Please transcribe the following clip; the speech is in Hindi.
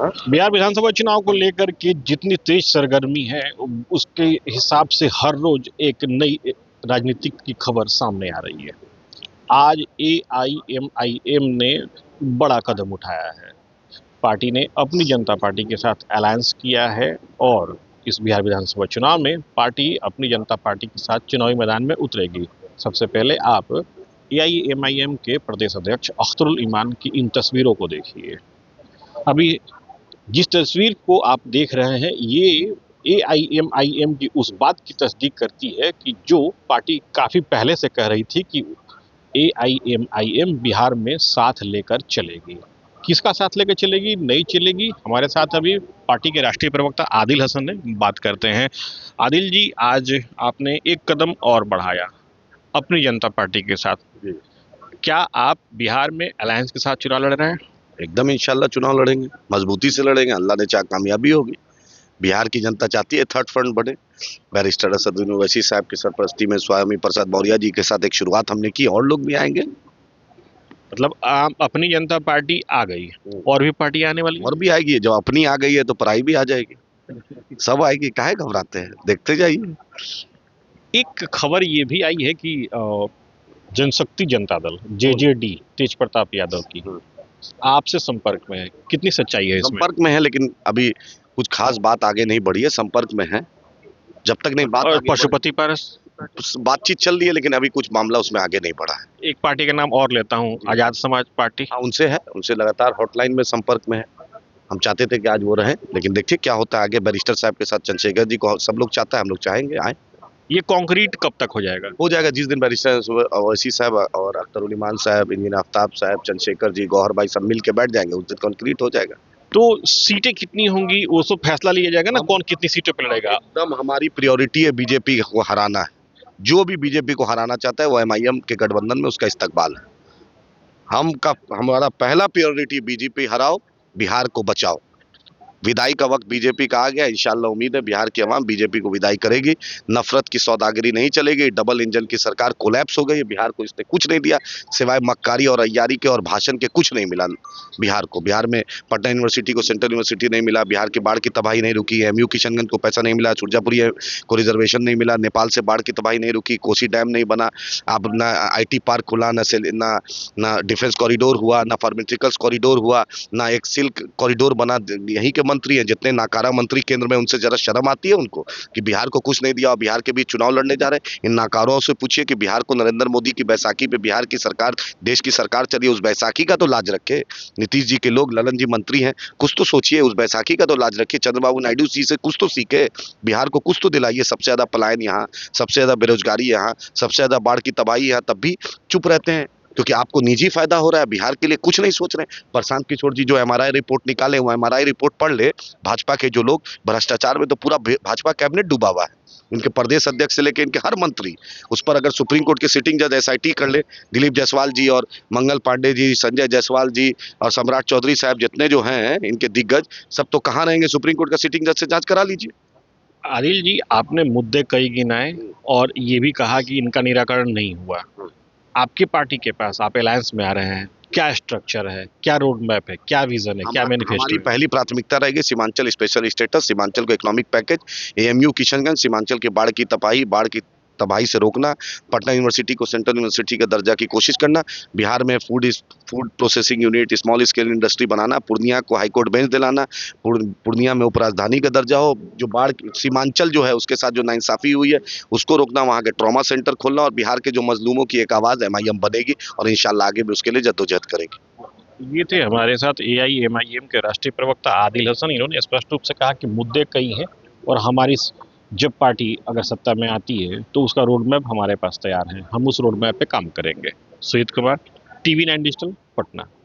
बिहार विधानसभा चुनाव को लेकर के जितनी तेज सरगर्मी है, उसके हिसाब से हर रोज एक नई राजनीतिक की खबर सामने आ रही है। आज AIMIM ने बड़ा कदम उठाया है। पार्टी ने अपनी जनता पार्टी के साथ अलायंस किया है और इस बिहार विधानसभा चुनाव में पार्टी अपनी जनता पार्टी के साथ चुनावी मैदान में उतरेगी। सबसे पहले आप AIMIM के प्रदेश अध्यक्ष अख्तरुल ईमान की इन तस्वीरों को देखिए। अभी जिस तस्वीर को आप देख रहे हैं, ये AIMIM की उस बात की तस्दीक करती है कि जो पार्टी काफी पहले से कह रही थी कि AIMIM बिहार में साथ लेकर चलेगी। किसका साथ लेकर चलेगी, नहीं चलेगी? हमारे साथ अभी पार्टी के राष्ट्रीय प्रवक्ता आदिल हसन ने बात करते हैं। आदिल जी, आज आपने एक कदम और बढ़ाया अपनी जनता पार्टी के साथ। क्या आप बिहार में अलायंस के साथ चुनाव लड़ रहे हैं? एकदम इंशाल्लाह चुनाव लड़ेंगे, मजबूती से लड़ेंगे। अल्लाह ने चाहा कामयाबी होगी। बिहार की जनता चाहती है थर्ड फ्रंट बढ़े। बैरिस्टर असदुद्दीन ओवैसी साहब की सरपरस्ती में स्वामी प्रसाद मौर्य जी के साथ एक शुरुआत हमने की, और लोग भी आएंगे। मतलब आप अपनी जनता पार्टी आ गई, और भी पार्टी आने वाली है? और भी आएगी। जब अपनी आ गई है तो पराई भी आ जाएगी, सब आएगी। काहे घबराते हैं, देखते जाइए। एक खबर ये भी आई है कि जनशक्ति जनता दल JJD तेज प्रताप यादव की आपसे संपर्क में है। कितनी सच्चाई है इसमें? संपर्क में है, लेकिन अभी कुछ खास बात आगे नहीं बढ़ी है। संपर्क में है, जब तक नहीं बात और आगे पशुपति पारस बातचीत चल रही है, लेकिन अभी कुछ मामला उसमें आगे नहीं बढ़ा है। एक पार्टी का नाम और लेता हूँ, आजाद समाज पार्टी। हाँ, उनसे है, उनसे लगातार हॉटलाइन में संपर्क में है। हम चाहते थे कि आज वो रहें, लेकिन देखिए क्या होता है आगे। बैरिस्टर साहब के साथ चंद्रशेखर जी को सब लोग चाहता है, हम लोग चाहेंगे आए। ये कॉन्क्रीट कब तक हो जाएगा? हो जाएगा जिस दिन बैरिस्टर ओवैसी साहब और अख्तरुल ईमान साहब, इंजीनियर आफ्ताब साहब, चंद्रशेखर जी, गौहर भाई सब मिल के बैठ जाएंगे, उस दिन कंक्रीट हो जाएगा। तो सीटें कितनी होंगी वो सब फैसला लिया जाएगा ना, कौन कितनी सीटों पे लड़ेगा? एकदम हमारी प्रायोरिटी है बीजेपी को हराना है। जो भी बीजेपी को हराना चाहता है वो MIM के गठबंधन में उसका इस्तकबाल है। हमारा पहला प्रायोरिटी बीजेपी हराओ, बिहार को बचाओ। विदाई का वक्त बीजेपी का आ गया। इंशाल्लाह उम्मीद है बिहार की आवाम बीजेपी को विदाई करेगी। नफरत की सौदागरी नहीं चलेगी। डबल इंजन की सरकार कोलैप्स हो गई है। बिहार को इसने कुछ नहीं दिया सिवाय मक्कारी और अय्यारी के और भाषण के। कुछ नहीं मिला बिहार को। बिहार में पटना यूनिवर्सिटी को सेंट्रल यूनिवर्सिटी नहीं मिला। बिहार की बाढ़ की तबाही नहीं रुकी। MU किशनगंज को पैसा नहीं मिला। सुरजापुरी को रिजर्वेशन नहीं मिला। नेपाल से बाढ़ की तबाही नहीं रुकी। कोसी डैम नहीं बना। अब ना IT पार्क खुला, ना डिफेंस कॉरिडोर हुआ, ना फार्मास्यूटिकल्स कॉरिडोर हुआ, ना एक सिल्क कॉरिडोर बना। यहीं के मंत्री हैं जितने नाकारा मंत्री केंद्र में, उनसे जरा शर्म आती है उनको कि बिहार को कुछ नहीं दिया और बिहार के बीच चुनाव लड़ने जा रहे हैं। इन नाकारों से पूछिए कि बिहार को नरेंद्र मोदी की बैसाखी पे बिहार की सरकार, देश की सरकार चली, उस बैसाखी का तो लाज रखे। नीतीश जी के लोग, ललन जी मंत्री हैं, कुछ तो सोचिए, उस बैसाखी का तो लाज रखिए। चंद्रबाबू नायडू जी से कुछ तो सीखे, बिहार को कुछ तो दिलाइए। सबसे ज्यादा पलायन यहाँ, सबसे ज्यादा बेरोजगारी यहाँ, सबसे ज्यादा बाढ़ की तबाही यहाँ, तब भी चुप रहते हैं क्योंकि आपको निजी फायदा हो रहा है। बिहार के लिए कुछ नहीं सोच रहे हैं। प्रशांत किशोर जी जो MRI रिपोर्ट निकाले, वो MRI रिपोर्ट पढ़ ले। भाजपा के जो लोग, भ्रष्टाचार में तो पूरा भाजपा कैबिनेट डूबा हुआ है। इनके प्रदेश अध्यक्ष से लेकर इनके हर मंत्री, उस पर अगर सुप्रीम कोर्ट के सिटिंग जज SIT कर ले, दिलीप जायसवाल जी और मंगल पांडे जी, संजय जायसवाल जी और सम्राट चौधरी साहब, जितने जो हैं इनके दिग्गज, सब तो कहाँ रहेंगे? सुप्रीम कोर्ट का सिटिंग जज से जांच करा लीजिए। आदिल जी, आपने मुद्दे कई गिनाए और ये भी कहा कि इनका निराकरण नहीं हुआ। आपकी पार्टी के पास, आप अलायंस में आ रहे हैं, क्या स्ट्रक्चर है, क्या रोड मैप है, क्या विजन है, क्या मैनिफेस्टो हमारी है? पहली प्राथमिकता रहेगी सीमांचल स्पेशल स्टेटस, सीमांचल को economic package, AMU Kishanganj, Seemanchal की बाढ़ की तबाही से रोकना, पटना यूनिवर्सिटी को सेंट्रल यूनिवर्सिटी का दर्जा की कोशिश करना, बिहार में food processing unit, small scale industry बनाना, पूर्णिया को हाईकोर्ट बेंच दिलाना, पूर्णिया में उपराजधानी का दर्जा हो, जो बाढ़ सीमांचल जो है उसके साथ जो नाइंसाफी हुई है उसको रोकना, वहाँ के ट्रॉमा सेंटर खोलना, और बिहार के जो मजलूमों की एक आवाज़ MIM बनेगी और इंशाल्लाह आगे भी उसके लिए जद्दोजहद करेगी। ये थे हमारे साथ AIMIM के राष्ट्रीय प्रवक्ता आदिल हसन। इन्होंने स्पष्ट रूप से कहा कि मुद्दे कई हैं और हमारी जब पार्टी अगर सत्ता में आती है तो उसका रोड मैप हमारे पास तैयार है, हम उस रोड मैप पे काम करेंगे। Sujit Kumar, TV9 digital, Patna.